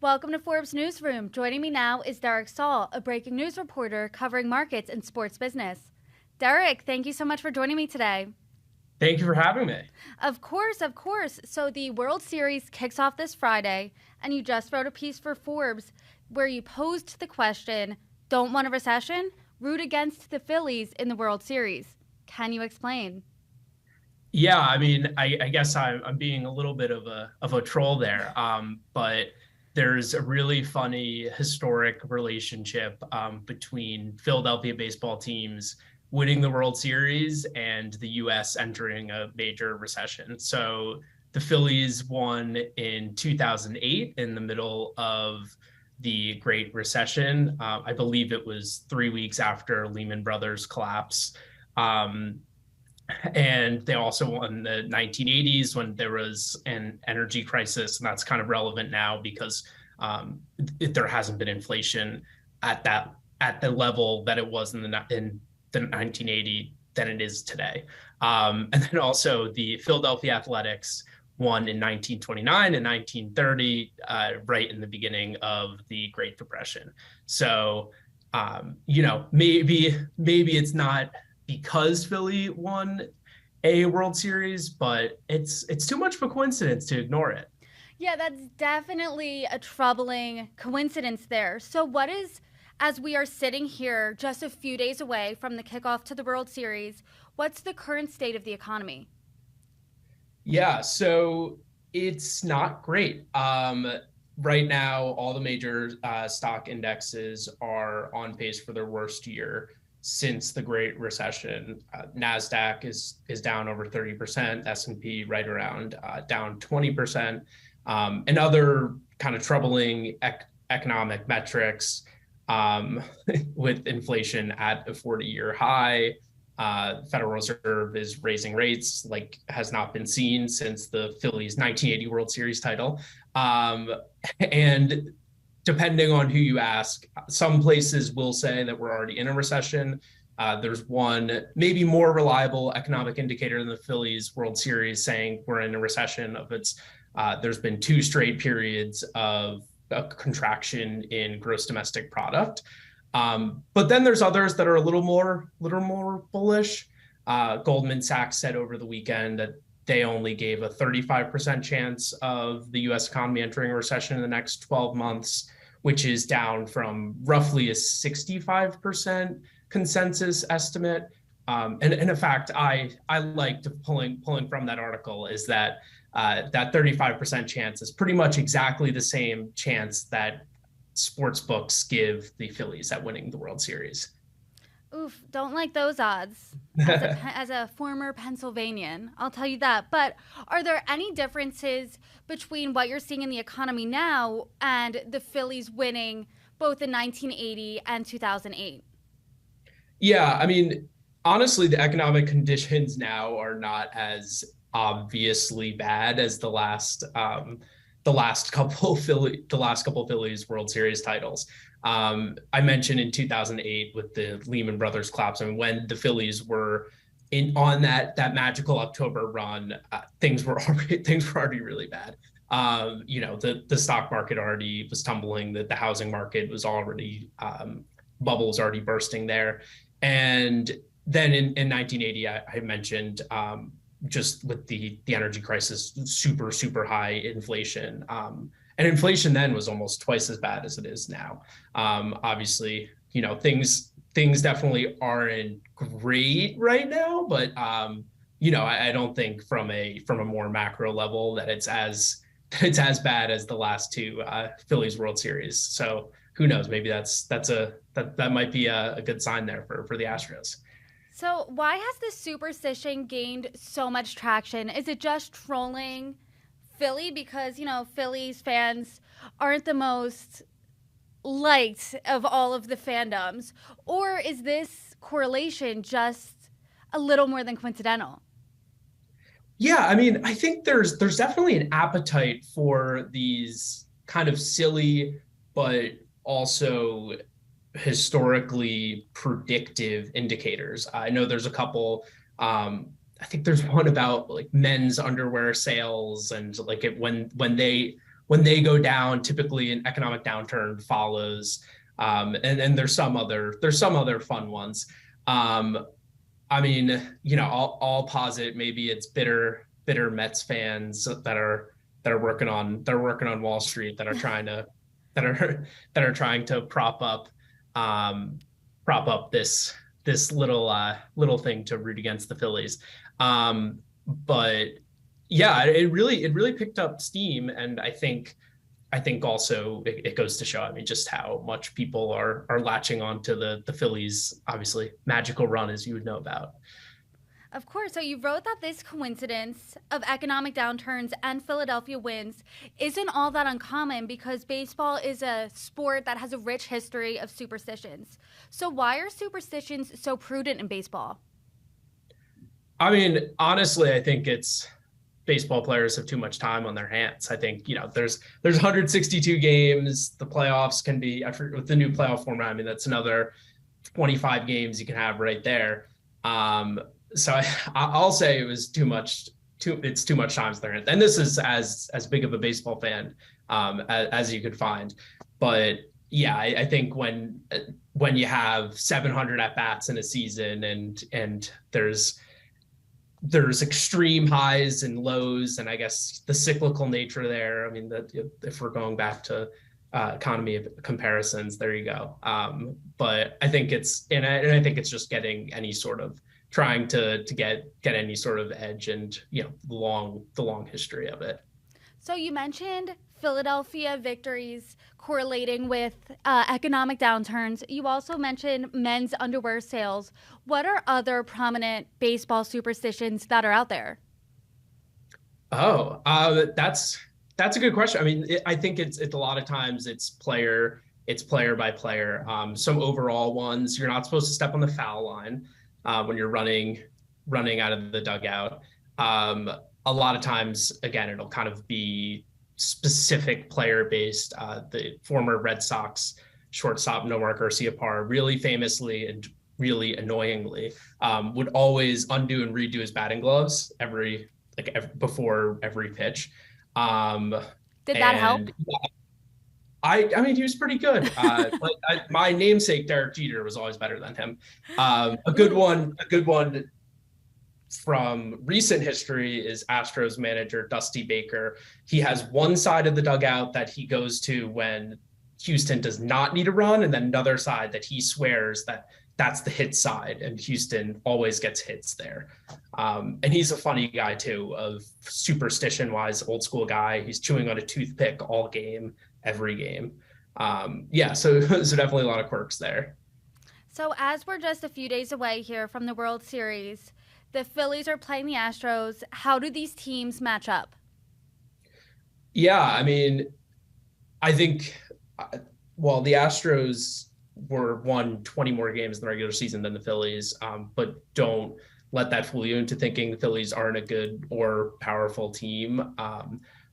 Welcome to Forbes Newsroom. Joining me now is Derek Saul, a breaking news reporter covering markets and sports business. Derek, thank you so much for joining me today. Thank you for having me. Of course, of course. So the World Series kicks off this Friday, and you just wrote a piece for Forbes where you posed the question, don't want a recession? Root against the Phillies in the World Series. Can you explain? Yeah, I guess I'm being a little bit of a troll there, but there's a really funny historic relationship between Philadelphia baseball teams winning the World Series and the U.S. entering a major recession. So the Phillies won in 2008 in the middle of the Great Recession. I believe it was 3 weeks after Lehman Brothers collapse. Um, and they also won the 1980s when there was an energy crisis, and that's kind of relevant now because there hasn't been inflation at the level that it was in the 1980 than it is today. And then also the Philadelphia Athletics won in 1929 and 1930, right in the beginning of the Great Depression. So, maybe it's not because Philly won a World Series, but it's too much of a coincidence to ignore it. Yeah, that's definitely a troubling coincidence there. So, what is, as we are sitting here just a few days away from the kickoff to the World Series, what's the current state of the economy? Yeah, so it's not great. Right now, all the major stock indexes are on pace for their worst year since the Great Recession. Nasdaq is down over 30%, S&P right around down 20%, and other kind of troubling economic metrics with inflation at a 40-year high. Federal Reserve is raising rates like has not been seen since the Phillies 1980 World Series title. And depending on who you ask, some places will say that we're already in a recession. There's one maybe more reliable economic indicator than the Phillies World Series saying we're in a recession. There's been 2 straight periods of a contraction in gross domestic product. But then there's others that are a little more bullish. Goldman Sachs said over the weekend that they only gave a 35% chance of the U.S. economy entering a recession in the next 12 months, which is down from roughly a 65% consensus estimate. And in fact, I liked pulling from that article is that that 35% chance is pretty much exactly the same chance that sports books give the Phillies at winning the World Series. Oof, don't like those odds. As a former Pennsylvanian, I'll tell you that. But are there any differences between what you're seeing in the economy now and the Phillies winning both in 1980 and 2008? Yeah, honestly, the economic conditions now are not as obviously bad as the last couple Phillies World Series titles. I mentioned in 2008 with the Lehman Brothers collapse, and when the Phillies were on that magical October run, things were already really bad. The stock market already was tumbling, the housing market was already bubbles already bursting there, and then in 1980, I mentioned just with the energy crisis, super high inflation. And inflation then was almost twice as bad as it is now. Obviously, things definitely aren't great right now, but I don't think from a more macro level that it's as bad as the last two Phillies World Series. So who knows? Maybe that might be a good sign there for the Astros. So, why has the superstition gained so much traction? Is it just trolling Philly? Because, Phillies fans aren't the most liked of all of the fandoms. Or is this correlation just a little more than coincidental? Yeah, I think there's definitely an appetite for these kind of silly, but also historically predictive indicators. I know there's a couple. I think there's one about like men's underwear sales and like when when they go down, typically an economic downturn follows. And there's some other fun ones. I mean, I'll posit maybe it's bitter Mets fans that are working on Wall Street that are trying to prop up this little thing to root against the Phillies. But yeah, it really picked up steam, and I think also it goes to show, I mean, just how much people are latching on to the Phillies, obviously magical run, as you would know about. Of course. So you wrote that this coincidence of economic downturns and Philadelphia wins isn't all that uncommon because baseball is a sport that has a rich history of superstitions. So why are superstitions so prudent in baseball? I mean, honestly, I think it's baseball players have too much time on their hands. I think, there's 162 games. The playoffs can be, with the new playoff format, I mean, that's another 25 games you can have right there. So I'll say it was too much time on their hands. And this is as big of a baseball fan as you could find. But yeah, I think when you have 700 at bats in a season and there's extreme highs and lows, and I guess the cyclical nature there. I mean, that if we're going back to economy of comparisons, there you go. But I think I think it's just getting any sort of trying to get any sort of edge and the long history of it. So you mentioned Philadelphia victories correlating with economic downturns. You also mentioned men's underwear sales. What are other prominent baseball superstitions that are out there? Oh, that's a good question. I mean, I think it's a lot of times it's player by player. Some overall ones, you're not supposed to step on the foul line when you're running out of the dugout. A lot of times, again, it'll kind of be specific player based. The former Red Sox shortstop Nomar Garciaparra really famously and really annoyingly would always undo and redo his batting gloves before every pitch. Did that help? I mean, he was pretty good. But my namesake Derek Jeter was always better than him. A good one from recent history is Astros manager Dusty Baker. He has one side of the dugout that he goes to when Houston does not need a run, and then another side that he swears that's the hit side, and Houston always gets hits there. And he's a funny guy too, of superstition wise, old school guy. He's chewing on a toothpick all game, every game. So definitely a lot of quirks there. So as we're just a few days away here from the World Series, the Phillies are playing the Astros. How do these teams match up? Yeah, I mean, I think, the Astros won 20 more games in the regular season than the Phillies, but don't let that fool you into thinking the Phillies aren't a good or powerful team.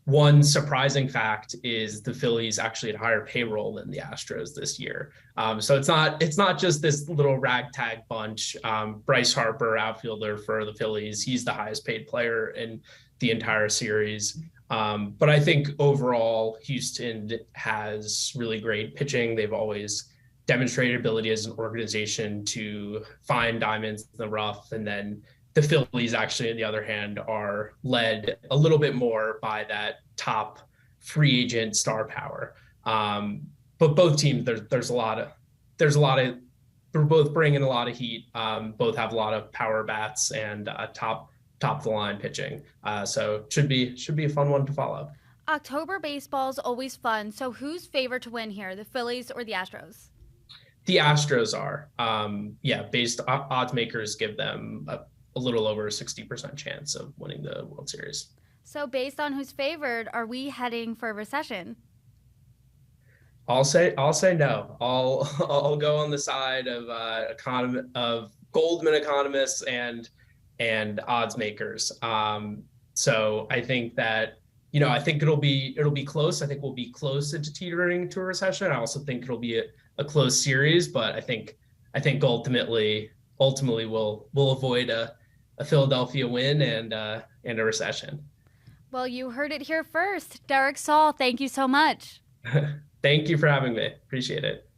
One surprising fact is the Phillies actually had higher payroll than the Astros this year. So it's not just this little ragtag bunch. Bryce Harper, outfielder for the Phillies, he's the highest paid player in the entire series. But I think overall, Houston has really great pitching. They've always demonstrated ability as an organization to find diamonds in the rough, and then the Phillies actually, on the other hand, are led a little bit more by that top free agent star power. But both teams, there's a lot of, they're both bringing a lot of heat. Both have a lot of power bats and top the line pitching. So should be a fun one to follow. October baseball is always fun. So who's favored to win here, the Phillies or the Astros? The Astros are. Based odds makers give them a little over a 60% chance of winning the World Series. So based on who's favored, are we heading for a recession? I'll say no. I'll go on the side of of Goldman economists and odds makers. So I think that I think it'll be close. I think we'll be close to teetering to a recession. I also think it'll be a close series, but I think ultimately we'll avoid a Philadelphia win and a recession. Well, you heard it here first. Derek Saul, thank you so much. Thank you for having me. Appreciate it.